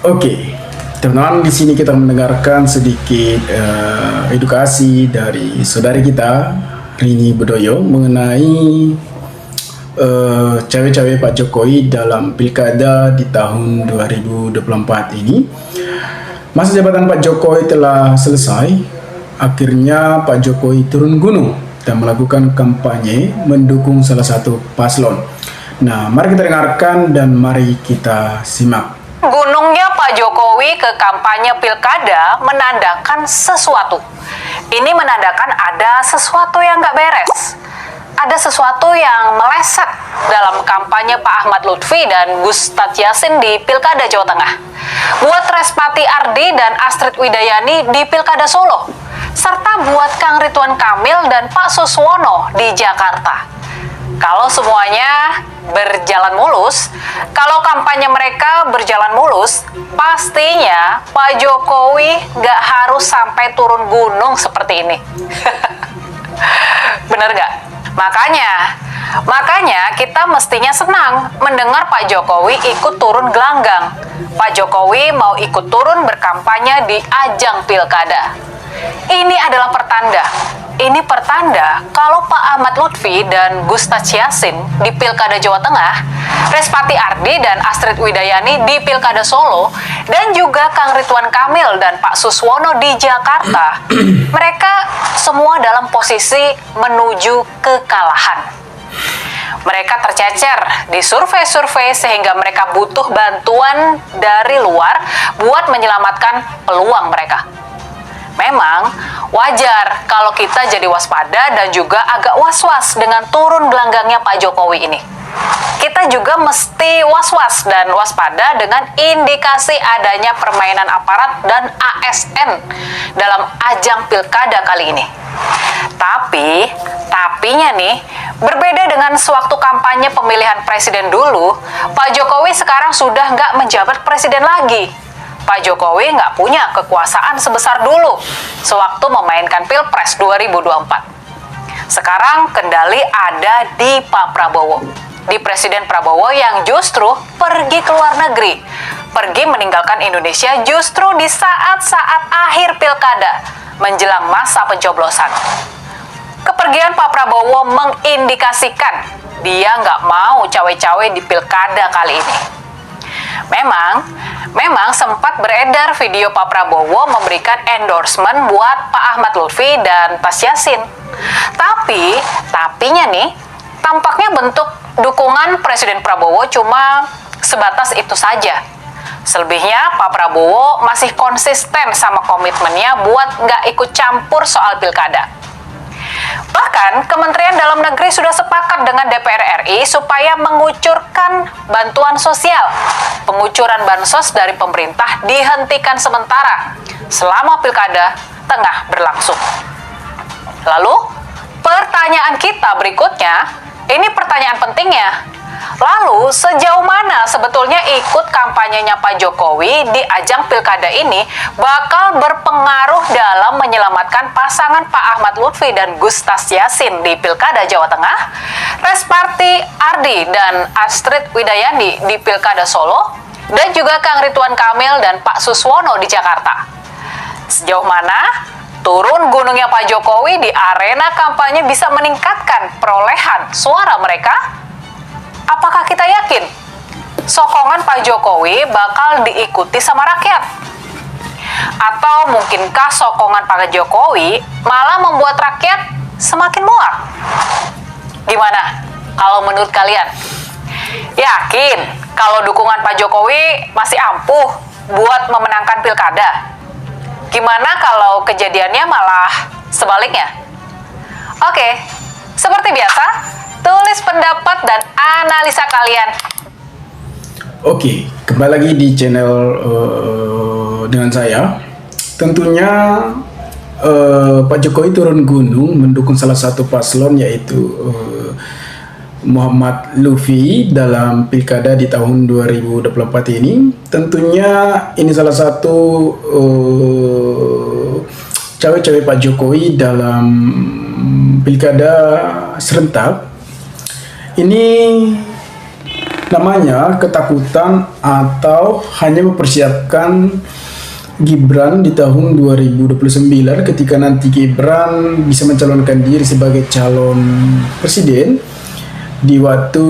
Oke, teman-teman, di sini kita mendengarkan sedikit edukasi dari saudari kita Rini Bedoyo mengenai cawe-cawe Pak Jokowi dalam pilkada di tahun 2024 ini. Masa jabatan Pak Jokowi telah selesai. Akhirnya Pak Jokowi turun gunung dan melakukan kampanye mendukung salah satu paslon. Nah, mari kita dengarkan dan mari kita simak. Gunungnya Pak Jokowi ke kampanye pilkada menandakan sesuatu. Ini menandakan ada sesuatu yang nggak beres. Ada sesuatu yang meleset dalam kampanye Pak Ahmad Lutfi dan Gustaf Yassin di Pilkada Jawa Tengah. Buat Respati Ardi dan Astrid Widayani di Pilkada Solo. Serta buat Kang Ridwan Kamil dan Pak Suswono di Jakarta. Kalau semuanya berjalan mulus, kalau kampanye mereka berjalan mulus, pastinya Pak Jokowi nggak harus sampai turun gunung seperti ini. Bener nggak? Makanya kita mestinya senang mendengar Pak Jokowi ikut turun gelanggang. Pak Jokowi mau ikut turun berkampanye di ajang pilkada. Ini adalah pertanda. Ini pertanda kalau Pak Ahmad Lutfi dan Gustaf Yassin di Pilkada Jawa Tengah, Respati Ardi dan Astrid Widayani di Pilkada Solo, dan juga Kang Ridwan Kamil dan Pak Suswono di Jakarta, mereka semua dalam posisi menuju kekalahan. Mereka tercecer di survei-survei sehingga mereka butuh bantuan dari luar buat menyelamatkan peluang mereka. Memang wajar kalau kita jadi waspada dan juga agak was-was dengan turun gelanggangnya Pak Jokowi ini. Kita juga mesti was-was dan waspada dengan indikasi adanya permainan aparat dan ASN dalam ajang pilkada kali ini. Tapinya nih, berbeda dengan sewaktu kampanye pemilihan presiden dulu, Pak Jokowi sekarang sudah nggak menjabat presiden lagi. Pak Jokowi nggak punya kekuasaan sebesar dulu sewaktu memainkan Pilpres 2024. Sekarang kendali ada di Pak Prabowo, di Presiden Prabowo yang justru pergi ke luar negeri, pergi meninggalkan Indonesia justru di saat-saat akhir pilkada menjelang masa pencoblosan. Kepergian Pak Prabowo mengindikasikan dia nggak mau cawe-cawe di pilkada kali ini. Memang sempat beredar video Pak Prabowo memberikan endorsement buat Pak Ahmad Lutfi dan Tas Yassin. Tapinya nih, tampaknya bentuk dukungan Presiden Prabowo cuma sebatas itu saja. Selebihnya Pak Prabowo masih konsisten sama komitmennya buat nggak ikut campur soal pilkada. Bahkan Kementerian Dalam Negeri sudah sepakat dengan DPR RI supaya mengucurkan bantuan sosial. Pengucuran bansos dari pemerintah dihentikan sementara selama pilkada tengah berlangsung. Lalu, pertanyaan kita berikutnya, ini pertanyaan pentingnya. Lalu, sejauh mana sebetulnya ikut kampanyenya Pak Jokowi di ajang pilkada ini bakal berpengaruh dalam menyelamatkan pasangan Pak Ahmad Lutfi dan Gustaf Yassin di Pilkada Jawa Tengah, Respati Ardi dan Astrid Widayani di Pilkada Solo, dan juga Kang Ridwan Kamil dan Pak Suswono di Jakarta. Sejauh mana turun gunungnya Pak Jokowi di arena kampanye bisa meningkatkan perolehan suara mereka? Apakah kita yakin sokongan Pak Jokowi bakal diikuti sama rakyat? Atau mungkinkah sokongan Pak Jokowi malah membuat rakyat semakin muak? Gimana kalau menurut kalian? Yakin kalau dukungan Pak Jokowi masih ampuh buat memenangkan pilkada? Gimana kalau kejadiannya malah sebaliknya? Oke, seperti biasa, tulis pendapat dan analisa kalian. Oke, kembali lagi di channel dengan saya. Tentunya Pak Jokowi turun gunung mendukung salah satu paslon, yaitu Muhammad Lutfi dalam pilkada di tahun 2024 ini. Tentunya ini salah satu cawe-cawe Pak Jokowi dalam pilkada serentak. Ini namanya ketakutan atau hanya mempersiapkan Gibran di tahun 2029 ketika nanti Gibran bisa mencalonkan diri sebagai calon presiden di waktu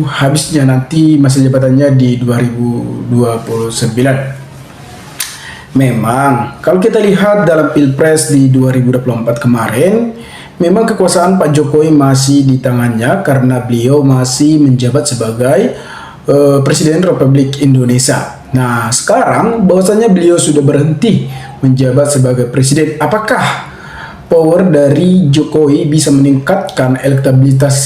habisnya nanti masa jabatannya di 2029. Memang kalau kita lihat dalam Pilpres di 2024 kemarin, memang kekuasaan Pak Jokowi masih di tangannya karena beliau masih menjabat sebagai Presiden Republik Indonesia. Nah, sekarang bahwasanya beliau sudah berhenti menjabat sebagai presiden, apakah power dari Jokowi bisa meningkatkan elektabilitas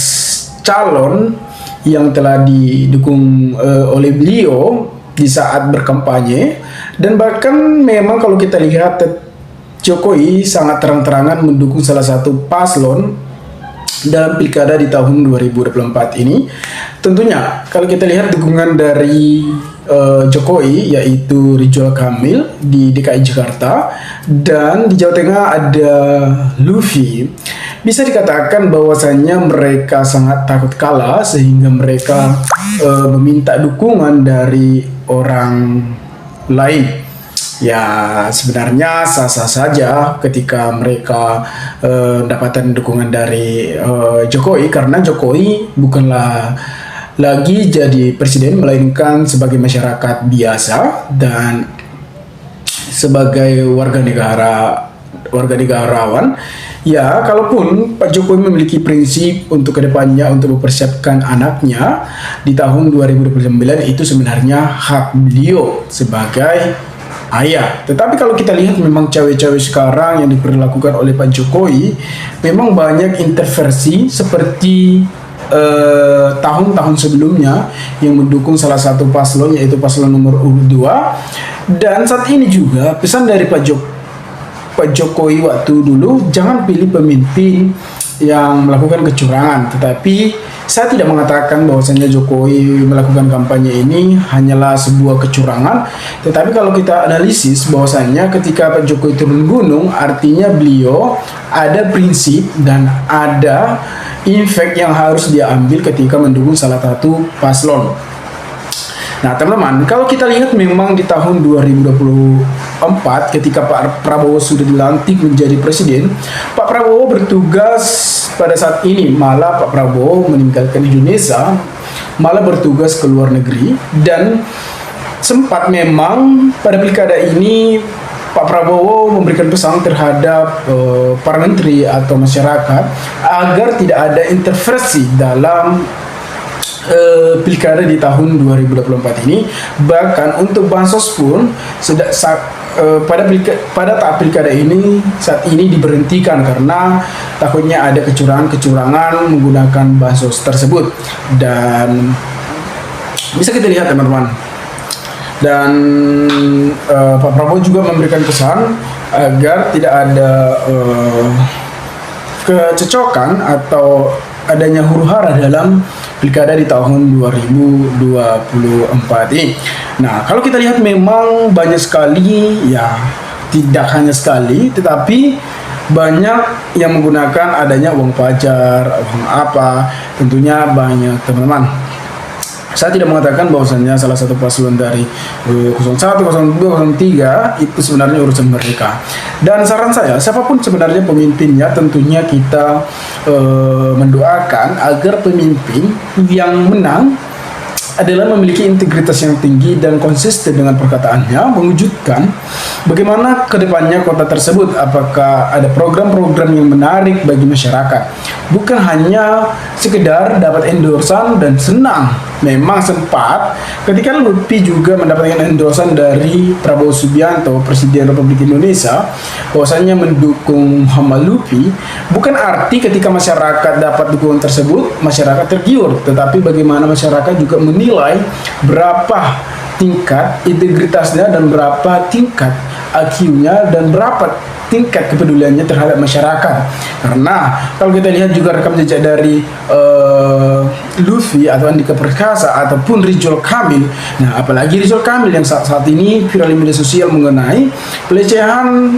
calon yang telah didukung oleh beliau di saat berkampanye? Dan bahkan memang kalau kita lihat Jokowi sangat terang-terangan mendukung salah satu paslon dalam pilkada di tahun 2024 ini. Tentunya kalau kita lihat dukungan dari Jokowi yaitu Ridwan Kamil di DKI Jakarta dan di Jawa Tengah ada Lufi, bisa dikatakan bahwasannya mereka sangat takut kalah sehingga mereka meminta dukungan dari orang lain. Ya, sebenarnya sah-sah saja ketika mereka mendapatkan dukungan dari Jokowi, karena Jokowi bukanlah lagi jadi presiden melainkan sebagai masyarakat biasa dan sebagai warga negarawan. Ya, kalaupun Pak Jokowi memiliki prinsip untuk kedepannya untuk mempersiapkan anaknya di tahun 2029, itu sebenarnya hak beliau sebagai ayah. Tetapi kalau kita lihat memang cawe-cawe sekarang yang diperlakukan oleh Pak Jokowi memang banyak intervensi seperti tahun-tahun sebelumnya yang mendukung salah satu paslon yaitu paslon nomor 2. Dan saat ini juga pesan dari Pak Jokowi waktu dulu, jangan pilih pemimpin yang melakukan kecurangan. Tetapi saya tidak mengatakan bahwasanya Jokowi melakukan kampanye ini hanyalah sebuah kecurangan. Tetapi kalau kita analisis bahwasanya ketika Pak Jokowi turun gunung, artinya beliau ada prinsip dan ada impact yang harus dia ambil ketika mendukung salah satu paslon. Nah, teman-teman, kalau kita lihat memang di tahun 2024 ketika Pak Prabowo sudah dilantik menjadi presiden, Pak Prabowo bertugas pada saat ini, malah Pak Prabowo meninggalkan Indonesia, malah bertugas ke luar negeri. Dan sempat memang pada pilkada ini Pak Prabowo memberikan pesan terhadap para menteri atau masyarakat agar tidak ada intervensi dalam pilkada di tahun 2024 ini. Bahkan untuk bansos pun pada tahap pilkada ini saat ini diberhentikan karena takutnya ada kecurangan menggunakan bansos tersebut. Dan bisa kita lihat, teman-teman, dan Pak Prabowo juga memberikan pesan agar tidak ada kecocokan atau adanya huru-hara dalam pilkada di tahun 2024 ini. Nah, kalau kita lihat memang banyak sekali, ya tidak hanya sekali, tetapi banyak yang menggunakan adanya uang pajar, uang apa, tentunya banyak, teman-teman. Saya tidak mengatakan bahwasannya salah satu paslon dari 01, 02, 03 itu sebenarnya urusan mereka. Dan saran saya, siapapun sebenarnya pemimpinnya, tentunya kita mendoakan agar pemimpin yang menang adalah memiliki integritas yang tinggi dan konsisten dengan perkataannya, mewujudkan bagaimana kedepannya kota tersebut, apakah ada program-program yang menarik bagi masyarakat, bukan hanya sekedar dapat endorsan dan senang. Memang sempat ketika Lutfi juga mendapatkan endorsan dari Prabowo Subianto, Presiden Republik Indonesia, bahwasanya mendukung Muhammad Lutfi, bukan arti ketika masyarakat dapat dukungan tersebut masyarakat tergiur, tetapi bagaimana masyarakat juga menilai berapa tingkat integritasnya dan berapa tingkat IQ-nya dan berapa tingkat kepeduliannya terhadap masyarakat. Karena kalau kita lihat juga rekam jejak dari Lutfi atau Andika Perkasa ataupun Ridwan Kamil, nah apalagi Ridwan Kamil yang saat ini viral di media sosial mengenai pelecehan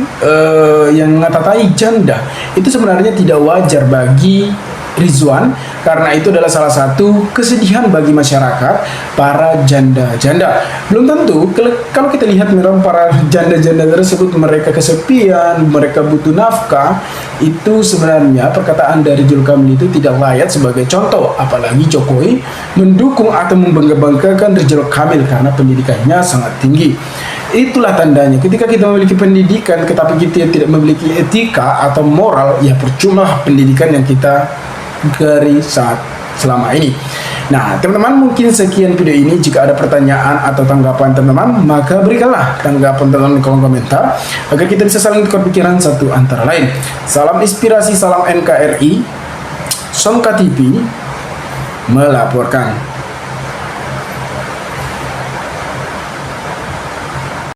yang ngatatai janda, itu sebenarnya tidak wajar bagi Rizwan, karena itu adalah salah satu kesedihan bagi masyarakat para janda-janda. Belum tentu kalau kita lihat memang para janda-janda tersebut mereka kesepian, mereka butuh nafkah, itu sebenarnya perkataan dari Zulkarnain itu tidak layak sebagai contoh, apalagi Jokowi mendukung atau membangga-banggakan Ridwan Kamil karena pendidikannya sangat tinggi. Itulah tandanya ketika kita memiliki pendidikan tetapi kita tidak memiliki etika atau moral, ya percuma pendidikan yang kita dari saat selama ini. Nah, teman-teman, mungkin sekian video ini. Jika ada pertanyaan atau tanggapan teman-teman, maka berikanlah tanggapan teman-teman di kolom komentar agar kita bisa saling tukar pikiran satu antara lain. Salam inspirasi, salam NKRI. Songka TV melaporkan.